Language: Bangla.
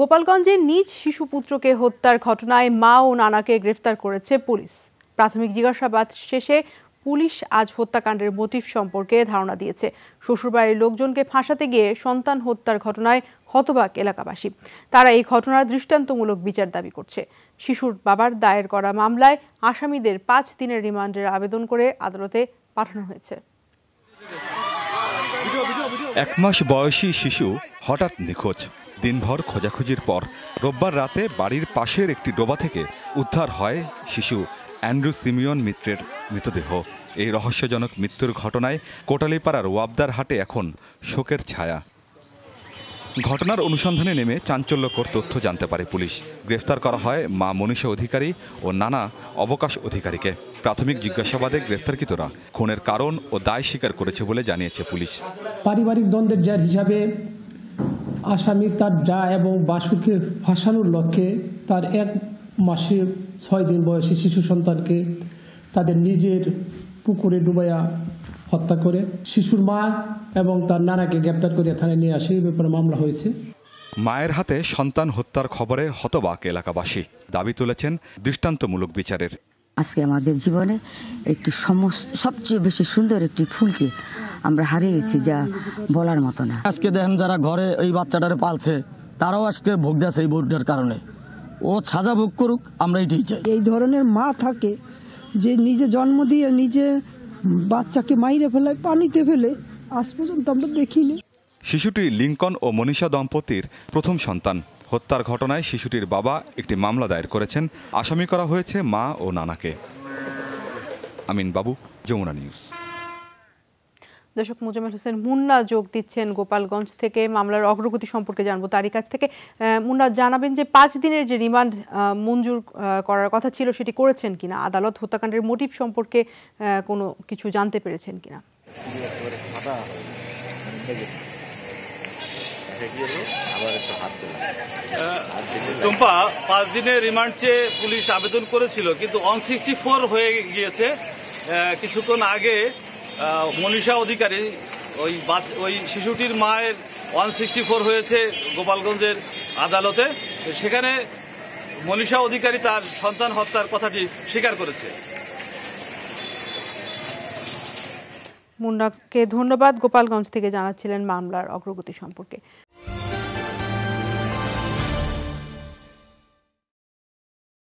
গোপালগঞ্জে নিজ শিশুপুত্রকে হত্যার ঘটনায় মা ও নানাকে গ্রেফতার করেছে পুলিশ। প্রাথমিক জিজ্ঞাসাবাদ শেষে পুলিশ আজ হত্যাকাণ্ডের মোটিভ সম্পর্কে ধারণা দিয়েছে। শ্বশুরবাড়ির লোকজনকে ফাঁসাতে গিয়ে সন্তান হত্যার ঘটনায় হতবাক এলাকাবাসী। তারা এই ঘটনার দৃষ্টান্তমূলক বিচার দাবি করছে। শিশুর বাবার দায়ের করা মামলায় আসামিদের 5 দিনের রিমান্ডের আবেদন করে আদালতে পাঠানো হয়েছে। 1 মাস বয়সী শিশু হঠাৎ নিখোঁজ। দিনভর খোঁজাখুঁজির পর রোববার রাতে বাড়ির পাশের একটি ডোবা থেকে উদ্ধার হয় শিশু অ্যান্ড্রু সিমিয়ন মিত্রের মৃতদেহ। এই রহস্যজনক মৃত্যুর ঘটনায় কোটালীপাড়ার ওয়াবদার হাটে এখন শোকের ছায়া। ঘটনার অনুসন্ধানে নেমে চাঞ্চল্যকর তথ্য জানতে পারে পুলিশ। গ্রেফতার করা হয় মা মনীষা অধিকারী ও নানা অবকাশ অধিকারীকে। প্রাথমিক জিজ্ঞাসাবাদে গ্রেফতারকৃতরা খুনের কারণ ও দায় স্বীকার করেছে বলে জানিয়েছে পুলিশ। পারিবারিক দ্বন্দ্বের জের হিসাবে আসামি তার জা এবং বাসুকে ফাঁসানোর লক্ষ্যে তার 1 মাসে 6 দিন বয়সী শিশু সন্তানকে তাদের নিজের পুকুরে ডুবাইয়া হত্যা করে শিশুর মা এবং তার নানাকে গ্রেপ্তার করে থানায় নিয়ে আসে। এই ব্যাপারে মামলা হয়েছে। মায়ের হাতে সন্তান হত্যার খবরে হতবাক এলাকাবাসী। দাবি তুলেছেন দৃষ্টান্তমূলক বিচারের। আজকে আমাদের জীবনে একটি সবচেয়ে বেশি সুন্দর একটি ফুলকে আমরা হারিয়েছি, যা বলার মতো না। আজকে দেখেন যারা ঘরে এই বাচ্চাটারে পালছে তারাও আজকে ভোগ দিয়েছে এই বোর্ডের কারণে। ও সাজা ভোগ করুক, আমরা এটাই চাই। এই ধরনের মা থাকে যে নিজে জন্ম দিয়ে নিজে বাচ্চাকে মাইরে ফেলে, পানিতে ফেলে, আজ পর্যন্ত আমরা দেখিনি। শিশুটি লিঙ্কন ও মনীষা দম্পতির প্রথম সন্তান। হত্যার ঘটনায় শিশুটির বাবা একটি মামলা দায়ের করেছেন। আসামি করা হয়েছে মা ও নানাকে। আমিন বাবু, যমুনা নিউজ। দর্শক, মোজাম্মেল হোসেন মুন্না যোগ দিচ্ছেন গোপালগঞ্জ থেকে। মামলার অগ্রগতি সম্পর্কে জানবো তারই কাছ থেকে। মুন্না, জানাবেন যে 5 দিনের যে রিমান্ড মঞ্জুর করার কথা ছিল সেটি করেছেন কিনা আদালত? হত্যাকাণ্ডের মোটিভ সম্পর্কে কোনো কিছু জানতে পেরেছেন কিনা? টুম্পা, 5 দিনের রিমান্ড চেয়ে পুলিশ আবেদন করেছিল, কিন্তু 164 হয়ে গিয়েছে। কিছুক্ষণ আগে মনীষা অধিকারী ওই শিশুটির মায়ের 164 হয়েছে গোপালগঞ্জের আদালতে। সেখানে মনীষা অধিকারী তার সন্তান হত্যার কথাটি স্বীকার করেছে। মুন্নাকে ধন্যবাদ। গোপালগঞ্জ থেকে জানাচ্ছিলেন মামলার অগ্রগতি সম্পর্কে।